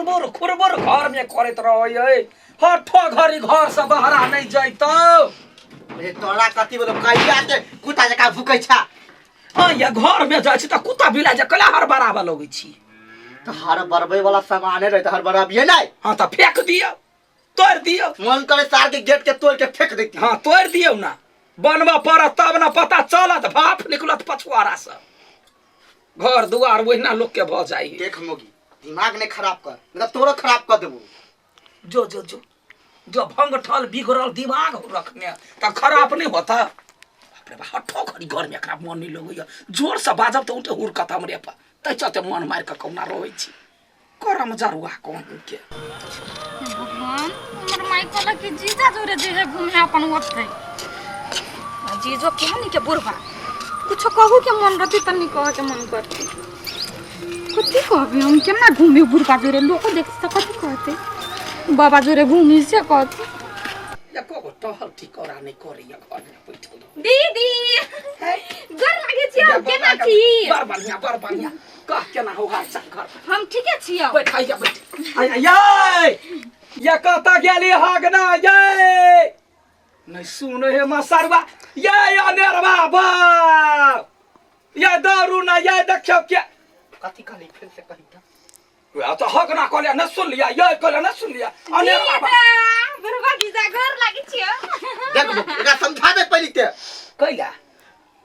खुरबुर घर में करत रहे हठो घरी घर से बहरा नहीं जैतो ए तोरा कथी बोलो कहिया के कुत्ता जका भुकै छ हां ये घर में जाय छी त कुत्ता बिला जे कला हर बराबर लगै छी तो हर बरबै वाला सामान रहे हर बराबिए नहीं हां त फेंक दियो तोड़ दियो मन करे सार के गेट के तोड़ के फेंक देती हां तोड़ दियो ना बनवा पर तब ना पता चलत भाप निकलत पछुआरा से घर दुआर ओहिना लोग के भ जाई देख मोगी दिमाग ने खराब कर मतलब तोरो खराब कर देबो जो भंग ठल बिगड़ल दिमाग रखने त खराब नहीं होता बाप रे हठो खरी घर में एकरा मन नहीं लगैया जोर से बाजब त उठे हुरकत हमरे पर तै चलते मन मार के कौना रहै छी करम जरुआ कौन के भगवान हमर माई कहला कि जीजा जोरे जे घूमे अपन ओतै जीजो केहनी के बुढ़वा कुछ कहू के मन रहती तनी कह के मन करती कथी कहबे हम केना घूमे बुढ़वा जोरे लोग देख त कथी कहते बाबा जोरे घूमी से कहते एको गो टहल ठिकरा नहीं करिया घर में बैठल दीदी घर लागे छी हम केना छी बड़ बढ़िया कह केना हो हाल चाल घर हम ठीके छी बैठ आइया बैठ ये कहता गेली हगना ये नहीं सुन हे मसरवा ये अनेरवा बा ये दारू ना ये देखियो के कथी कहली फिर से कही त वे तो हगना कहले न सुन लिया ये कहले न सुन लिया अनेरवा बा बुढ़वा जीजा घर लागे छी देख एकरा समझा दे पहले ते कइला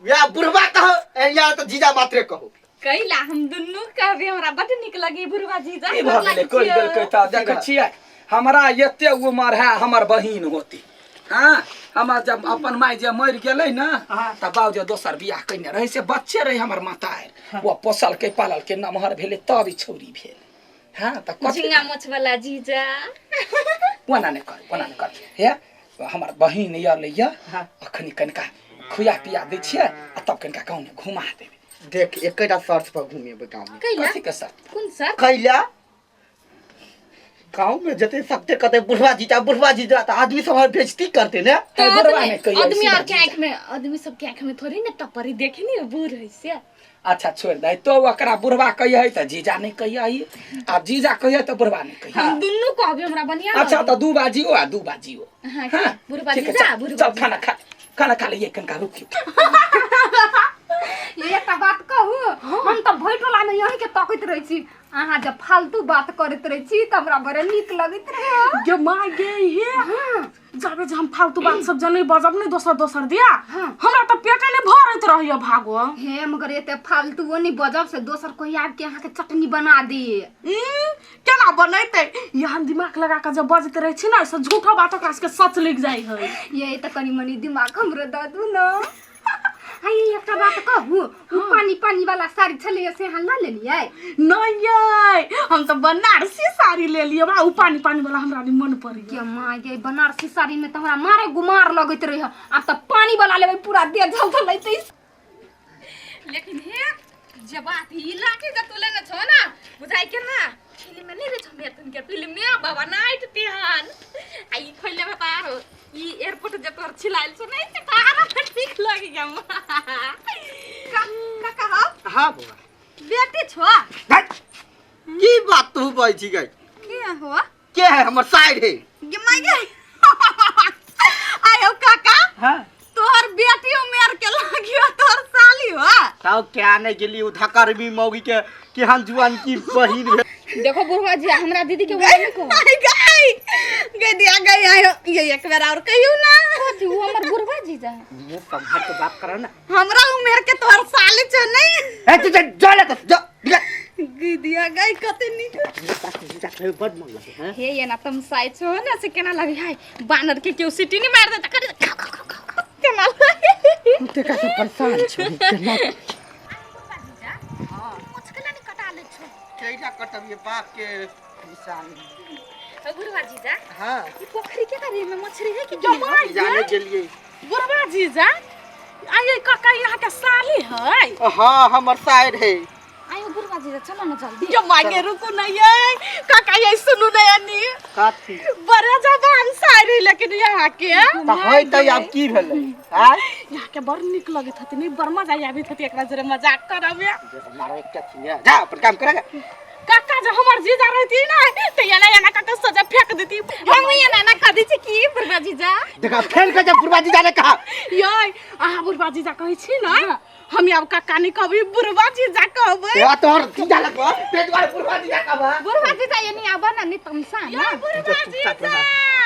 या बुढ़वा कहो या तो जीजा मात्रे कहो कइला हम दुन्नु कहबे हमरा बड निक लगे बुढ़वा जीजा ई भगले कोई गल कहता देख छियै हमरा एते उमर है हमर बहिन होती हां हमर जब अपन माय जे मर गेलै ना त बाबू दोसर बियाह कइने रहे से बच्चे रहे हमर माता वो पोसल के पालल के नमहर भेले तब ई छौरी भेल हां त झिंगा मोछ वाला जीजा वना ने कर हे हमर बहिन या लैया अखनी कनका खुया पिया दै छियै आ तब कनका गांव में घुमा देबे देख एकटा सर्च पर घूमे गांव में कइला कथी के सर कोन सर कैला गांव में जते सकते कहते बुढ़वा जीजा तो आदमी सब बेइज्जती करते ने बुढ़वा ने कहियो आदमी और के आंख में आदमी सब के आंख में थोड़ी ना टपरी देखे नहीं बूढ़ है से अच्छा छोड़ दे तो ओकरा बुढ़वा कहिए त जीजा नहीं कहिए आ जीजा कहिए त बुढ़वा नहीं कहिए हम दुन्नु कहबे हमरा बढ़िया अच्छा तो दू बाजियो आ दू बाजियो हां बुढ़वा ठीक है, जीजा चल बुढ़वा खाना खा लिए कनका रुकी ये एकटा बात कहू हम त भइटोला में यही के तकैत रहै छी आहा जब फालतू बात करैत रहै छी त हमरा बड़े नीक लगैत रहे गे माय गे हे जाबे जे हम फालतू बात सब जने बजब नहीं दोसर दिया हमरा त पेटे ने भरत रहियो भागो हे मगर एते फालतू नहीं बजब से दोसर कोई आब के अहाँ के चटनी बना दे केना बनैते यहाँ दिमाग लगा के जब बजत रहे छी ना से झूठा बात ओकरा के सच लिख जाई है ये त कनी मनी दिमाग हमरो द दू न हाय एकटा बात कहू पानी वाला साड़ी छले से हाल ना लेलिए नहीं हम तो बनारसी साड़ी ले लिए बा उ पानी वाला हमरा नि मन पड़ के मां गे बनारसी साड़ी में त हमरा मारे गुमार लगैत रहे अब त पानी वाला लेबै पूरा देह झलझल लैतै लेकिन हे जे बात ही लाठी जा तुले न छ ना बुझाइ के ना फिल्म में नहीं रे छमे तुन के फिल्म में बाबा नाइट तेहान आई खोले बता रो ई एयरपोर्ट जे तोर छिलाइल छ नहीं त तारा ठीक लग गया का कहा हां बुआ बेटी छ की बात तू बोल छी गई के हो के है हमर साइड है ये माय गे आयो काका हां तोहर बेटी उमेर के लागियो तोहर साली हो ताऊ क्या नहीं गेली उधकर भी मौगी के केहन जुआन की बहिन भे देखो बुढ़वा जी हमरा दीदी के बोल को गई दिया गई आयो ये एक बार और कहियो ना कथि वो हमर बुढ़वा जी जा मुंह संभाल के बात कर ना हमरा उमेर के तोहर साली छ नहीं ए तू जा ले जा गई दिया गई कते नी जा बड़ मन लगे हैं हे ये ना तुम साइ छो ना से केना लगे हाय बानर के क्यों सिटी नहीं मार दे त केना तू ते का परेशान छ केना कैला कटब ये बाप के निशान बुढ़वा जीजा हां ये पोखरी के बारे में मछली है कि जाने के लिए बुढ़वा जीजा आये काका यहाँ के साली है हां हमर साइड है आयो बुढ़वा जीजा चलो ना जल्दी जो मांगे रुको नहीं है काका ये सुनु नहीं आनी काठी बड़ा जवान सारी लेकिन यहाँ के त होय त अब की भेलै हां यहाँ के बड़ निक लगत हती नहीं बड़ मजा आबी हती एकरा जरे मजाक करबे मारो एकटा छिया जा अपन काम करेगा काका जो हमार जीजा रहती ना तो ये ना का सजा फेंक देती। हम ये ना कर दी छी की बुढ़वा जीजा देखा फेल के जब बुढ़वा जीजा ने कहा ये आहा बुढ़वा जीजा कहै छी ना हम अब काका नहीं कहबी बुढ़वा जीजा कहबै। या तोर जीजा लगबो पेट वाले बुढ़वा जीजा कहबा बुढ़वा जीजा ये नहीं आबा ना नहीं तमसा ना बुढ़वा जीजा चला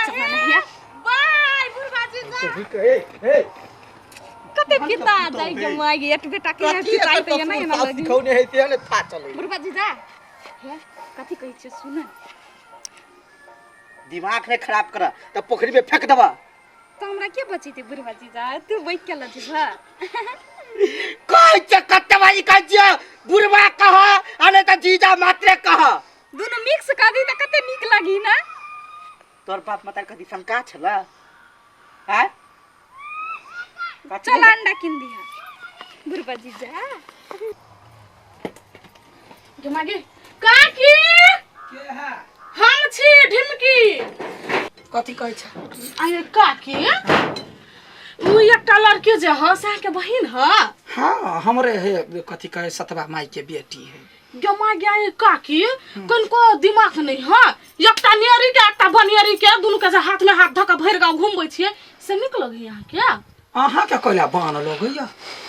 नहीं बाय बुढ़वा जीजा। ए कते पिता जाई के माई एक बेटा के पिता तो ये नहीं ना लगी खौने है ते ने था चले बुढ़वा जीजा हे कथि कहै छै सुन दिमाग ने खराब करा त पोखरी में फेंक दबा। तो हमरा के बची थी बुढ़वा जीजा तू बैठ के लजीबा कोई चकत्तवाई का जे बुढ़वा कहा अने त जीजा मात्रे कहा दोनों मिक्स कर दी त कते निक लगी ना। तोर बाप माता कदी शंका छला हैं चल अंडा किन दिया बुढ़वा जीजा जमागे काकी के है हम छी ढिमकी। कथी कहै छ अरे काकी उ एकटा लड़की जे ह से के बहिन ह। हाँ हमरे है कथी कहे सतवा माई के बेटी है। जमा गया है काकी कनको दिमाग नहीं है एकटा नियरी के एकटा बनियरी के दुनु के हाथ में हाथ धक भर गांव घूमबै छिए से निक लगे यहाँ क्या अहाँ के कहला बान लोग है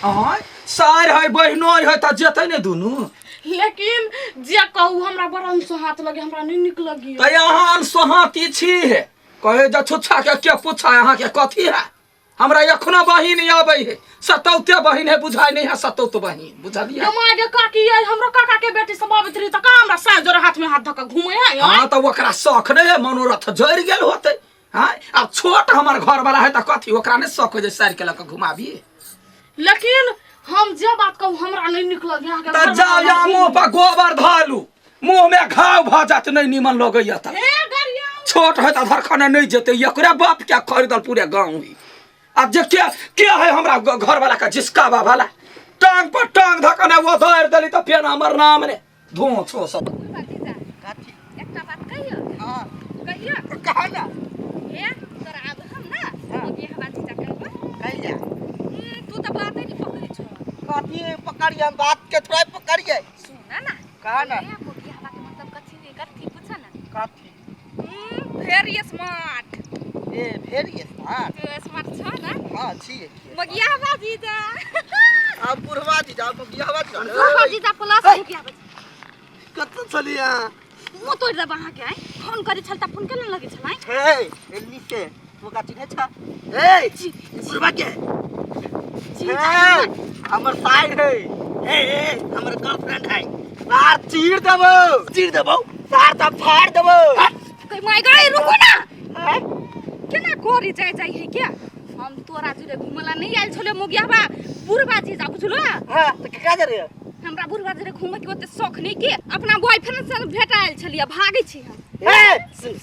अहाँ सार है बहनोई है त जेतै ने दुनु लेकिन जे कहू हमरा बड़ा हाथ लगे हमरा नहीं निक लगी। त अहाँ सोहाती छी है कहे ज छुच्छा के पूछा अहाँ के कथी है हमरा एखनो बहिन आबै है सतौते बहिन है बुझाई नहीं है सतौत बहिन बुझलिए। जमागे काकी ये हमरो काका के बेटी सब आबैत रही त का हमरा साथ जोर हाथ में हाथ धक घूमै है। हाँ त ओकरा शौक नहीं है मनोरथ जड़ गेल होते। हाँ अब छोट हमार घर वाला है त कथी ओकरा ने शौक हो जे सार के लक घुमाबी। लेकिन हम जे बात कहू हमरा नहीं निक लगे यहाँ त जाओ या मुंह पर गोबर धालू मुंह में घाव भ जात नहीं निमन लगैया त छोट है त धरखने नहीं जेते एकरा बाप क्या खरीदल पूरे गांव ही। अब जे क्या है हमरा घर वाला का जिसका बा वाला टांग पर टांग धकने वो धर दली त फेन हमर नाम ने धो छो सब बुढ़वा जीजा काठी एकटा बात कहियो हां कहियो कहा ना हे तोरा अब हम ना ये हवा जीजा कहबो कह जा तू त बात नहीं पकड़ी छ काठी पकड़िए बात के थोड़ा पकड़िए सुन ना कहा ना ये मोगी हवा के मतलब कथी पूछ ना काठी वेरी स्मार्ट ए भेरी स्मार्ट तू स्मार्ट छ ना हां छी मगिया हवा जीजा अब बुढ़वा जीजा तो बियाह जीजा बुढ़वा जीजा प्लस मगिया हवा कत चलिया मु तोड़ दब अहाँ के आई फोन करे छल त फोन केना लगे छलाई हे एली से तो का चिन्ह छ ए बुढ़वा के हमर साइड है ए हमर गर्लफ्रेंड है सार चीर देबो सार त फाड़ देबो कई माय गई रुको ना केना कोरी जाय जाय है क्या हम तोरा जुरे घुमला नहीं आइल छले मोगिया बा बुढ़वा जीजा बुझलो हां तो का करे हमरा बुढ़वा जुरे घुमे के ओते शौक नहीं के अपना बॉयफ्रेंड संग भेटाइल छलिया भागे छी हम ए सुन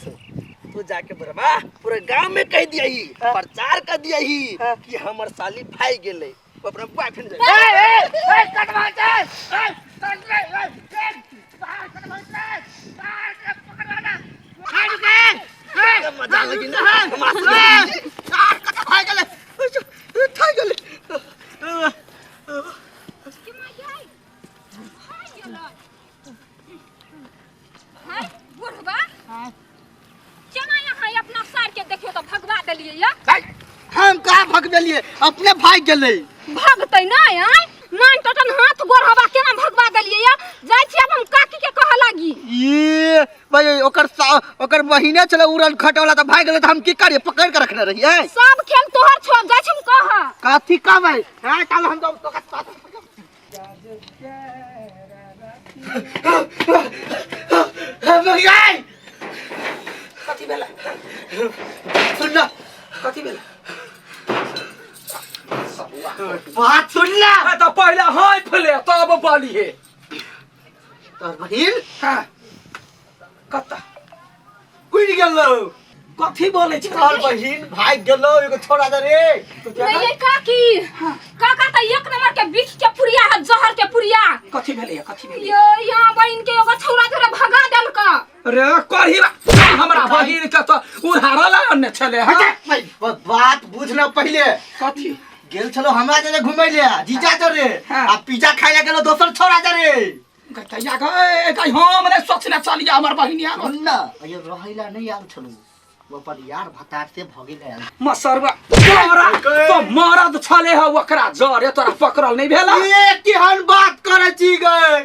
तू जाके बुढ़वा पूरे गांव में कह दियही प्रचार कर दियही कि हमर साली भाई गेले अपना बॉयफ्रेंड ए कटवा चल कटवा पकड़वाना फाड़ के मजा लगी ना हमार कट भाई गेले थाई गेले कि माय आई हाय गेलो हाय बुढ़वा हां केना यहाँ अपना सार के देखियो तो भगवा देलिए या हम का भग देलिए अपने भाई गेले भागतै नहीं आई मान टटन हाथ गोरहवा केना भगवा देलिए या जाय छी अब हम काकी के कह लागी ये भाई ओकर बहिने चले उड़न खटवला त भाग गेले त हम की करिए पकड़ के रखने रहिए सब खेल तोहर छोड़ जाय छी कह काथी का भाई हां चल हम तो का मगियाई कथी भेला सुन ना कथी भेला बात सुन ना त पहले हाय फले तब बालिए तोर बहिन हां कत्ता उड़ गेलो कथी बोले छी तोर बहिन भाग गेलो एगो छोड़ा दे रे नहीं ये काकी काका त एक नंबर के बीच के पुरिया है जहर के पुरिया कथी भेले ये यहाँ बहन के एगो छौरा धरे भगा देल का रे करही हमरा बहिन के तो उधारला ने छले हां भाई बात बुझना पहले कथी गेल चलो हमरा जने घुमै ले जीजा तो रे हाँ। आ पिज्जा खाइला गेलो दोसर छोड़ा दे रे गतैया गए कहीं हम नहीं सोचने चलिए हमर बहिनी आनो ना ये रहैला नहीं आल छलू वो पर यार भतार से भगे गए मसरवा तोरा तो मरद छले ह ओकरा जरे तोरा पकड़ल नहीं भेला ये केहन बात करे छी गए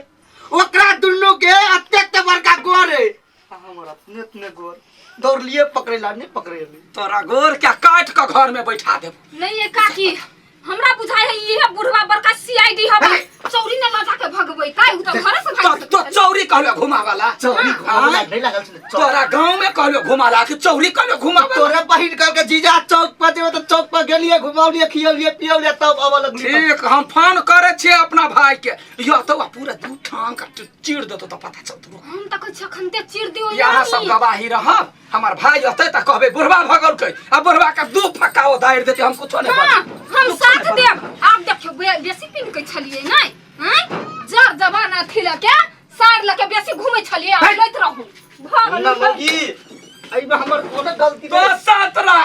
ओकरा दुन्नु के अत्यंत बड़का गोर है हमर अपने अपने गोर दौड़ लिए पकड़ेला नहीं पकड़े तोरा गोर क्या काट के घर में बैठा दे नहीं ये काकी हमरा बुझाय है ये बुढ़वा बड़का सीआईडी हबे चौरी ने ना जाके भगबै काई उ त घर से भाग तो चौरी कहलो घुमा वाला चौरी घुमावला नहीं लागल छले तोरा गांव में कहलो घुमाला कि चौरी कहलो घुमा तोरे बहिन कह के जीजा चौक पर जेबे तो चौक पर गेलिए घुमावलिए खियलिए पियलिए तब आवा लगली ठीक हम फोन करे छे अपना भाई के यो तो पूरा दू ठांग का चीर देतो तो पता चलतो हम त कछ खनते चिर दियो यहाँ सब गवाही रह हमार भाई होते त कहबे बुढ़वा भगल के अब बुढ़वा का दू फकाओ दायर देते हम कुछो नहीं बने हम साथ देब आप देखियो बेसी पिन के छलिए नहीं हैं जर जमाना थिला के सार लके बेसी घुमै छलिए आ लैत रहू भाग ना मगी अइबे हमर कोनो गलती तो सातरा